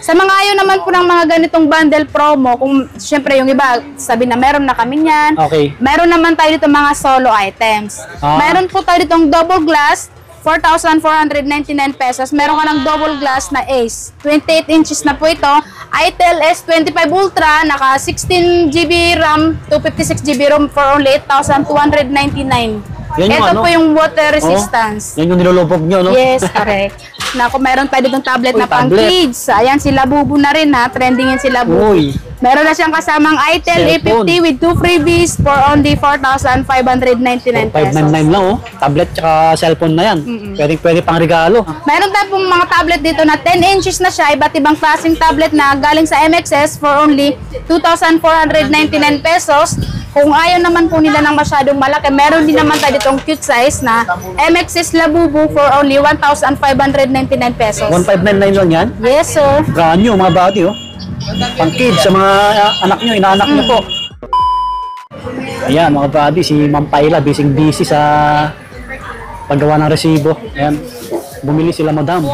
Sa mga ayaw naman po ng mga ganitong bundle promo, kung syempre yung iba, sabi na meron na kami yan. Okay. Meron naman tayo dito mga solo items. Meron po tayo ditong double glass, 4,499 pesos. Meron ka ng double glass na Ace. 28 inches na po ito. Itel S25 Ultra, naka 16GB RAM, 256GB ROM for only 8,299. Ito po yung water resistance. Yan yung nilulubog nyo, no? Yes, correct. Naku, meron tayo ditong tablet na pang kids. Ayan, si Labubu na rin ha. Trending yun si Labubu. Meron na siyang kasamang Itel A50 with 2 freebies for only 4,599 pesos. 599 lang, oh. Tablet tsaka cellphone na yan. Pwede pang regalo. Meron tayo pong mga tablet dito na 10 inches na siya. Iba't ibang klaseng tablet na galing sa MXS for only 2,499 pesos. Kung ayaw naman po nila ng masyadong malaki, meron din naman tayo ditong cute size na MXS Labubu for only 1,599 pesos. 1,599 lang yan? Yes, sir. Brand new, mga bati, oh. Pang kids, sa mga anak nyo, inaanak nyo po. Ayan, mga bati, si Ma'am Paila, busy sa paggawa ng resibo. Ayan, bumili sila, madam.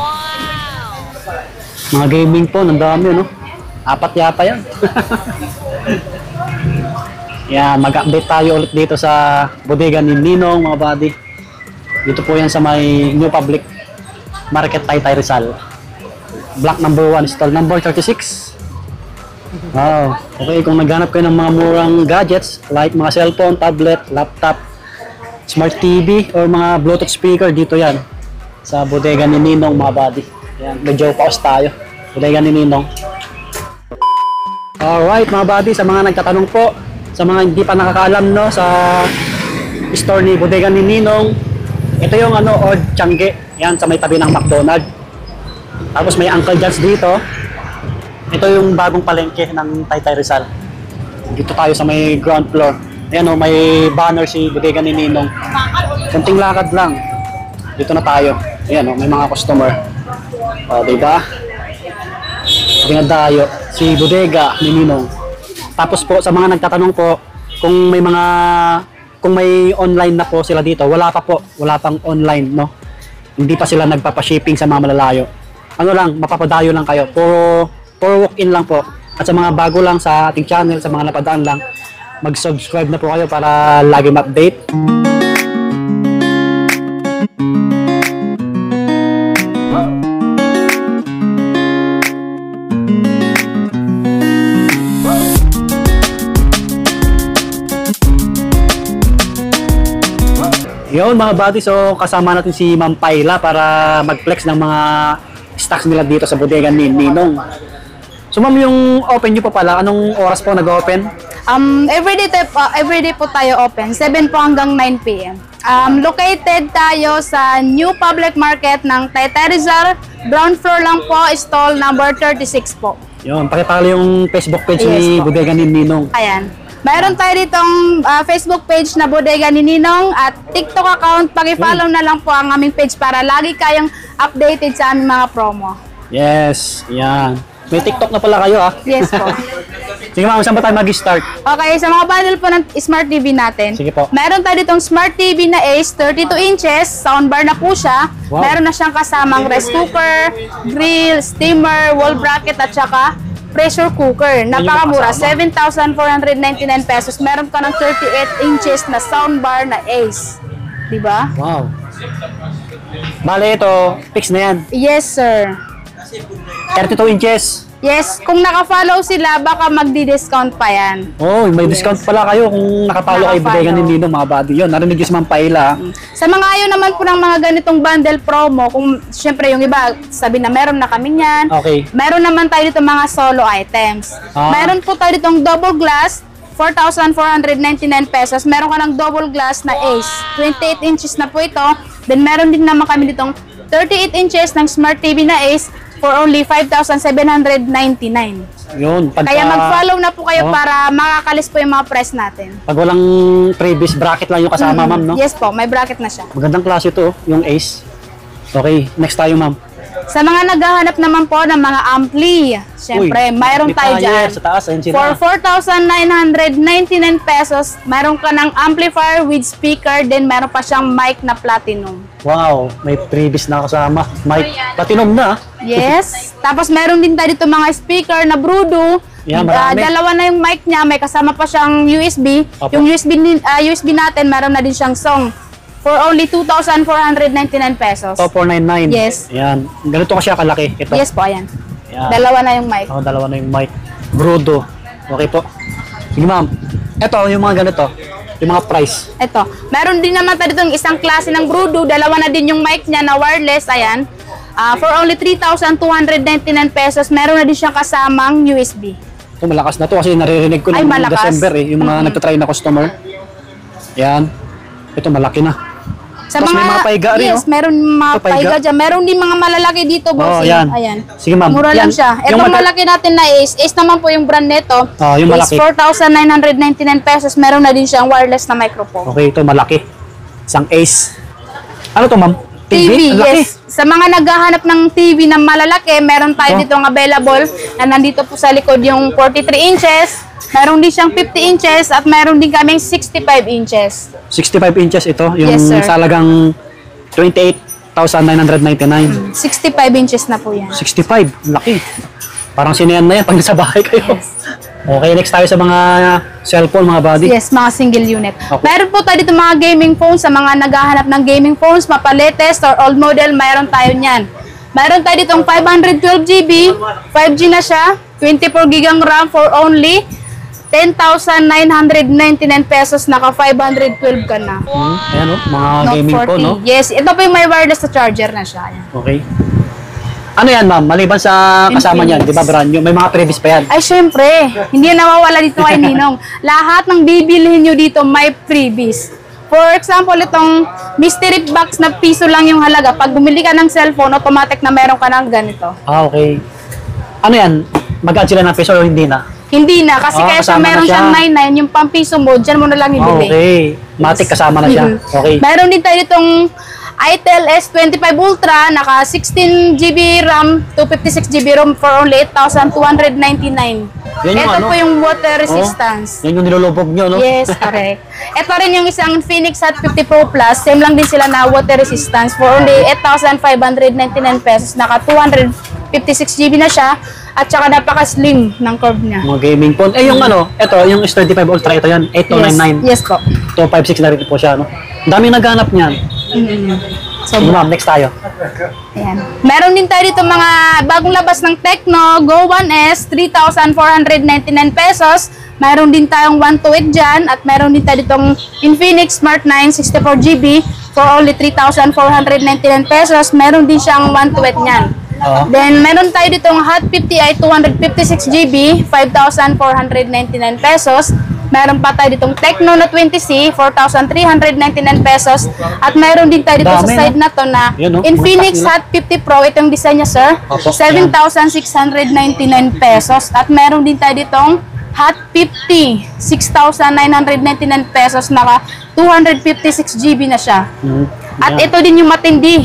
Mga gaming po, nandami, no? 4 yata yan. Yan, mag-update tayo ulit dito sa bodega ni Ninong, mga buddy. Dito po yan sa may New Public Market, Taytay Rizal. Block number 1, stall number 36. Wow. Okay, kung naghanap kayo ng mga murang gadgets like mga cellphone, tablet, laptop, smart TV, or mga Bluetooth speaker, dito yan. Sa bodega ni Ninong, mga buddy. Yan, medyo pause tayo. Bodega ni Ninong. Alright, mga buddy, sa mga nagtatanong po, sa mga hindi pa nakakaalam, no, sa store ni bodega ni Ninong, ito yung Old Changi, yan sa may tabi ng McDonald's. Tapos may Uncle John's dito. Ito yung bagong palengke ng Taytay Rizal. Dito tayo sa may ground floor. Ayan, may banner si bodega ni Ninong. Kunting lakad lang. Dito na tayo. Ayan, may mga customer. Diba? Dinadayo si bodega ni Ninong. Tapos po sa mga nagtatanong po kung may online na po sila dito, wala pang online, no. Hindi pa sila nagpapa-shipping sa mga malalayo. Ano lang, mapapadayo lang kayo. Puro walk-in lang po. At sa mga bago lang sa ating channel, sa mga napadaan lang, mag-subscribe na po kayo para lagi ma-update. Yun, mga buddy, so kasama natin si Ma'am Paila para mag-flex ng mga stocks nila dito sa bodega ni Ninong. So ma'am, yung open nyo pa pala, anong oras po nag-open? Everyday po tayo open, 7 po hanggang 9 PM. Located tayo sa New Public Market ng Taytay Rizal, ground floor lang po, stall number 36 po. Yun, pakipalo yung Facebook page ni bodega ni Ninong. Ayan. Mayroon tayo ditong Facebook page na bodega ni Ninong at TikTok account. Paki-follow na lang po ang aming page para lagi kayong updated sa aming mga promo. Yes, yan. May TikTok na pala kayo, Yes po. Sige ma'am, saan ba tayo mag-start? Okay, sa mga bundle po ng Smart TV natin. Sige po. Meron tayo ditong Smart TV na Ace, 32 inches, soundbar na po siya. Wow. Meron na siyang kasamang rice cooker, grill, steamer, wall bracket at saka pressure cooker. Napakamura, 7,499 pesos. Meron ka ng 38 inches na soundbar na Ace. Diba? Wow. Bale, ito, fix na yan. Yes, sir. 32 inches. Yes, kung naka-follow sila, baka magdi-discount pa yan. Oh, may discount pala kayo kung naka-follow kay bodega ni Ninong, mga buddy. Yun, narinig yung si Ma'am Paila. Sa mga ayaw naman po ng mga ganitong bundle promo, kung syempre yung iba, sabi na meron na kami yan. Okay. Meron naman tayo dito mga solo items. Meron po tayo ditong double glass, 4,499 pesos. Meron ka ng double glass na Ace, 28 inches na po ito. Then meron din naman kami ditong 38 inches ng Smart TV na Ace, for only 5,799. Yun. Kaya mag-follow na po kayo para makakalis po yung mga price natin. Pag walang previous bracket lang yung kasama, ma'am, no? Yes po, may bracket na siya. Magandang klase ito, yung Ace. Okay, next tayo, ma'am. Sa mga naghahanap naman po ng mga ampli, syempre, mayroon tayo dyan. Sa taas, ayun For sila. 4,999 pesos, mayroon ka ng amplifier with speaker, then mayroon pa siyang mic na platinum. Wow, may previous na kasama. May platinum na. Yes. Tapos meron din tayo dito mga speaker na Brudo. Yan, marami. Dalawa na yung mic niya, may kasama pa siyang USB. Opo. Yung USB natin, meron na din siyang song. For only 2,499 pesos. So, 499. Yes. Ayan. Ganito kasi kalaki. Ito. Yes po, ayan. Ayan. Dalawa na yung mic. Oh, dalawa na yung mic. Brudo. Okay po. Sige ma'am. Ito, yung mga ganito. Yung mga price. Ito. Meron din naman tayo ditong isang klase ng Brudo. Dalawa na din yung mic niya na wireless. Ayan. For only 3,299 pesos, meron na din siyang kasamang USB. Ito, malakas na to kasi naririnig ko Ay, nung malakas. December yung mga nagtatry na customer. Yan. Ito, malaki na. Sa Tapos may mga paiga rin, yes, meron mga Ito, paiga. paiga dyan. Meron din mga malalaki dito, boss. Oh, yan. Ayan. Sige, ma'am. Mura lang Yan. siya. Yung Itong malaki natin na Ace naman po yung brand nito. Oh, yung Is malaki. 4,999 pesos. Meron na din siyang wireless na microphone. Okay, ito malaki. Isang Ace. Ano to, ma'am? TV, Ang laki. yes. Sa mga naghahanap ng TV na malalaki, meron tayo Oh. ditong available na nandito po sa likod yung 43 inches. Meron din siyang 50 inches at meron din kaming 65 inches. 65 inches ito. Yung Yes, sir. salagang 28,999. 65 inches na po yan. 65. Ang laki. Parang sinehan na yan pag nasa bahay kayo. Okay, next tayo sa mga cellphone, mga buddy. Yes, mga single unit. Okay. Meron po tayo dito mga gaming phones sa mga naghahanap ng gaming phones, mapa-latest or old model, mayroon tayo niyan. Meron tayo ditong 512GB, 5G na siya, 24GB ang RAM for only 10,999 pesos, naka 512 ka na. Ayan o, mga Note gaming 40. phone, no? Yes, ito po yung may wireless na charger na siya. Ayan. Okay. Ano yan, ma'am? Maliban sa kasama niyan, di ba brand new? May mga previous pa yan. Ay, syempre, hindi yan nawawala dito kay Ninong. Lahat ng bibilihin nyo dito may freebies. For example, itong mystery box na piso lang yung halaga. Pag bumili ka ng cellphone, automatic na meron ka ng ganito. Ah, okay. Ano yan? Mag-add sila ng peso o hindi na? Hindi na, kasi kaya siya kasama na meron siya. siyang 99, yung pang piso mo, dyan mo na lang Ah, ibili. okay. Matic kasama na siya. Okay. Meron din tayo itong Itel S25 Ultra, naka 16GB RAM, 256GB ROM for only 8,299. Yan yung Ito ano? po yung water resistance. Yan yung nilulubog nyo, no? Yes, correct. Ito rin yung isang Phoenix Hot 50 Pro Plus. Same lang din sila na water resistance for only 8,599 pesos. Naka 256GB na siya. At saka napaka-slim ng curve niya. Mga gaming phone. Eh, yung ano, ito, yung S25 Ultra, ito yan, 8299. Yes po. 256 na rin po siya, no? Ang daming naghanap niyan. So, Sige, ma'am, next tayo. ayan. Meron din tayo dito mga bagong labas ng Tecno Go 1S, 3,499 pesos. Meron din tayong 128 dyan. At meron din tayo ditong Infinix Smart 9, 64GB for only 3,499 pesos. Meron din siyang 128 niyan. Oo. Then, meron tayo ditong Hot 50i 256GB, 5,499 pesos. Meron pa tayo ditong Tecno na 20C, 4,399 pesos. At meron din tayo dito sa Dami, side no? na to na Yun, no? Infinix Mga Hot 50 Pro. Ito yung design niya, sir. Opo, 7,699 pesos. At meron din tayo ditong Hot 50, 6,999 pesos. Naka 256GB na siya. At ito din yung matindi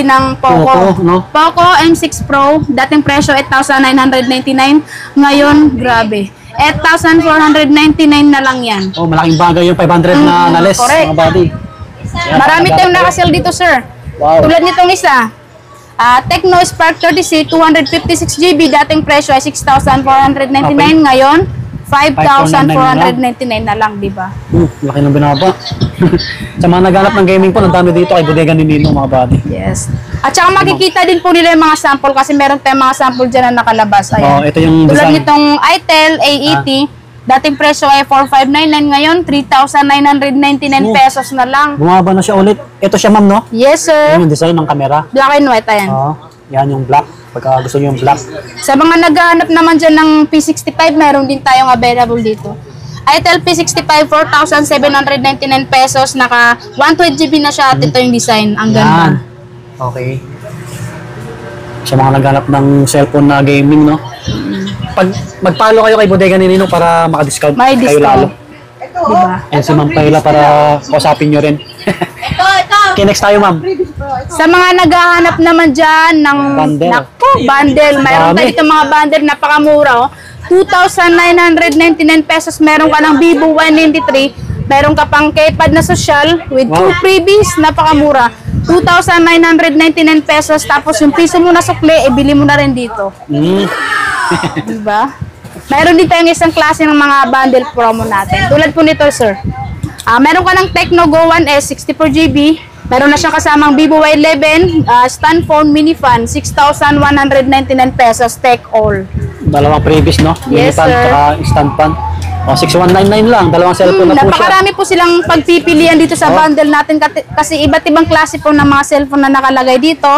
ng Poco. Poco, no? Poco M6 Pro, dating presyo 8,999. Ngayon, grabe. 8,499 na lang yan. Oh, malaking bagay yung 500 na less, correct. mga buddy. Yan, Marami naghanap tayong kayo. nakasale dito, sir. Wow. Tulad nitong isa. Tecno Spark 30C, 256GB, dating presyo ay 6,499. Ngayon, 5,499 na lang, di ba? Laki ng binaba. Sa mga naghanap ng gaming phone, ang dami dito kay Bodega ni Ninong, mga buddy. Yes. At saka makikita din po nila yung mga sample kasi meron tayong mga sample dyan na nakalabas. Ayan. Oh, ito yung Tulad design. nitong Itel A80, dating presyo ay 4,599, ngayon 3,999 pesos na lang. Bumaba na siya ulit. Ito siya, ma'am, no? Yes, sir. Yan yung design ng camera. Black and white, ayan. Oh, yan yung black. Pagka gusto nyo yung black. Sa mga naghahanap naman dyan ng P65, meron din tayong available dito. Itel P65, 4,799 pesos. Naka 128GB na siya at ito yung design. Ang Yan. ganda. Okay. Sa mga naghanap ng cellphone na gaming, no? Pag mag-follow kayo kay Bodega ni Ninong para maka-discount May kayo lalo. discount. Diba? And si Ma'am Paila para kausapin nyo rin. Okay, next tayo, ma'am. Sa mga naghahanap naman dyan ng bundle. Mayroon tayo dito mga bundle, napakamura. Oh. 2,999 pesos. Meron ka ng Vivo Y93. Meron ka pang keypad na social with 2 freebies. Napakamura. 2,999 pesos. Tapos yung piso mo na sukli, ibili mo na rin dito. Diba? Meron din tayong isang klase ng mga bundle promo natin. Tulad po nito, sir. Meron ka ng Tecno Go 1S 64GB. Meron na siyang kasamang Vivo Y11 stand phone mini fan 6,199 pesos take all. Dalawang previous, no? Yes, mini fan, sir. Saka stand fan. 6,199 lang. Dalawang cellphone na po siya. Napakarami po silang pagpipilian dito sa bundle natin kasi iba't ibang klase po ng mga cellphone na nakalagay dito.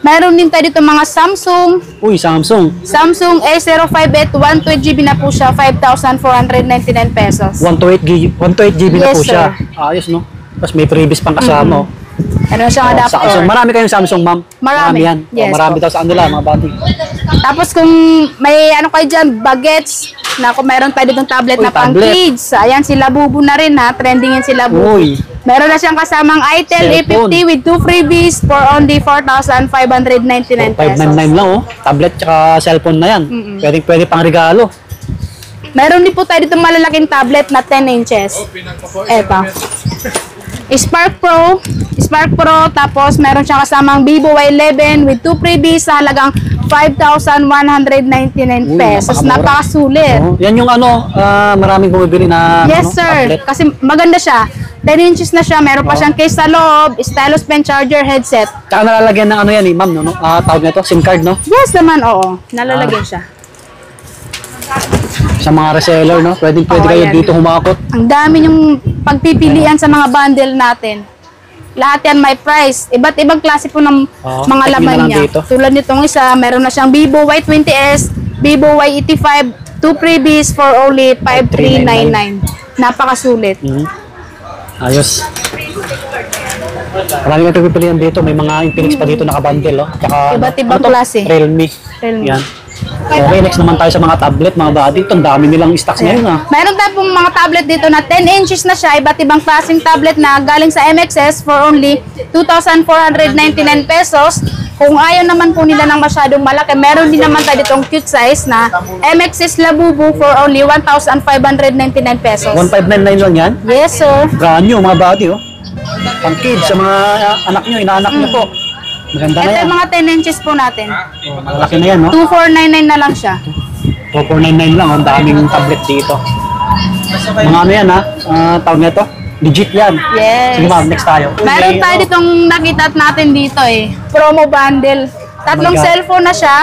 Meron din tayo dito mga Samsung. Uy, Samsung. Samsung A058 128GB na po siya, 5,499 pesos. 128GB na Yes, po sir. siya. Ayos, no? Tapos may previous pang kasama. Oh. Ano siyang adapter. Samsung. Marami kayong Samsung, ma'am. Marami. yan. Yes, marami po. daw sa kanila, mga bati. Tapos kung may ano kayo dyan, bagets, na kung meron tayo ditong tablet na pang tablet. kids. Ayan, sila Bubu na rin ha. Trending yan sila Bubu. Uy. Meron na siyang kasamang Itel Cellphone. A50 with 2 freebies for only 4,599 pesos. 599 lang, oh. Tablet tsaka cellphone na yan. Pwede pang regalo. Meron din po tayo dito malalaking tablet na 10 inches. Eto. Spark Pro, tapos meron siyang kasamang Vivo Y11 with 2 freebies sa halagang 5,199 pesos. Napakasulit. Oh, yan yung ano, maraming bumibili na Yes, ano, sir. tablet. Kasi maganda siya. 10 inches na siya. Meron pa siyang case sa loob, stylus pen, charger, headset. Tsaka nalalagyan ng ano yan, ma'am, no? Tawag na ito, SIM card, no? Yes naman, oo. Nalalagyan siya. Sa mga reseller, no? Pwede kayo yan. dito humakot. Ang dami yung pagpipilian sa mga bundle natin. Lahat yan may price. Iba't ibang klase po ng mga check laman nyo na lang niya. dito. Tulad nitong isa, meron na siyang Vivo Y20s, Vivo Y85, 2 freebies for only 5,399. Napakasulit. Ayos. Marami kang pagpipilian dito. May mga Infinix pa dito nakabundle, oh. Tsaka, Iba't ibang to? klase. Realme. Realme. Yan. Okay, next naman tayo sa mga tablet, mga body. Ito, ang dami nilang stocks ngayon, ah. Meron tayo pong mga tablet dito na 10 inches na siya. Iba't ibang klaseng tablet na galing sa MXS for only 2,499 pesos. Kung ayaw naman po nila ng masyadong malaki, meron din naman tayo ditong cute size na MXS Labubu for only 1,599 pesos. 1,599 lang yan. Yes, sir. Brand new, mga body, oh. Pang kids, sa mga anak nyo, inaanak nyo po. Maganda na Ito yan. yung mga 10 inches po natin. Oh, malaki na yan, no? 2,499 na lang siya. 2,499 lang, ang daming tablet dito. Mga ano yan, ha? Tawag na ito? Legit yan. Yes. Sige, ma'am, next tayo. Meron tayo ditong nakita natin dito eh. Promo bundle. Tatlong Oh my God. cellphone na siya.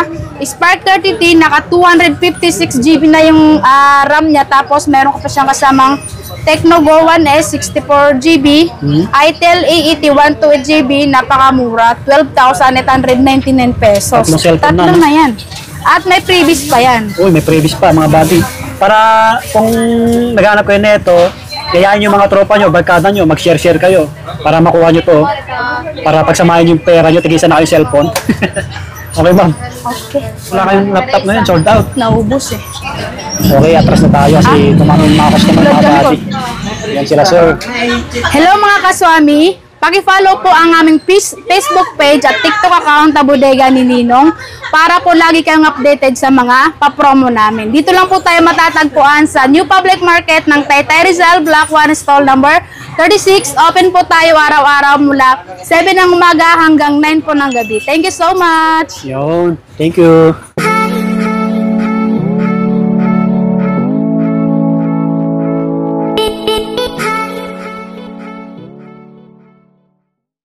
Spark 30T, naka 256GB na yung RAM niya. Tapos meron ka pa siyang kasamang Tecno Go 1S 64GB. Itel A80 128GB, napakamura. 12,899 pesos. Tatlong cellphone Tatlo na, no? na yan. At may previous pa yan. Uy, may previous pa, mga body. Para kung naghanap kayo nito, kayain yung mga tropa nyo, barkada nyo, mag-share-share kayo para makuha nyo to. Para pagsamahin yung pera nyo, tigisa na kayo cellphone. Okay, ma'am. Okay. Wala kayong laptop na yun, sold out. Naubos eh. Okay, atras na tayo kasi tumamang mga customer, mga body. Yan sila, sir. Hello mga kaswami! Paki-follow po ang aming Facebook page at TikTok account na Bodega ni Ninong para po lagi kayong updated sa mga papromo namin. Dito lang po tayo matatagpuan sa New Public Market ng Taytay Rizal, Block 1, stall number 36. Open po tayo araw-araw mula 7 ng umaga hanggang 9 po ng gabi. Thank you so much! Yun, thank you.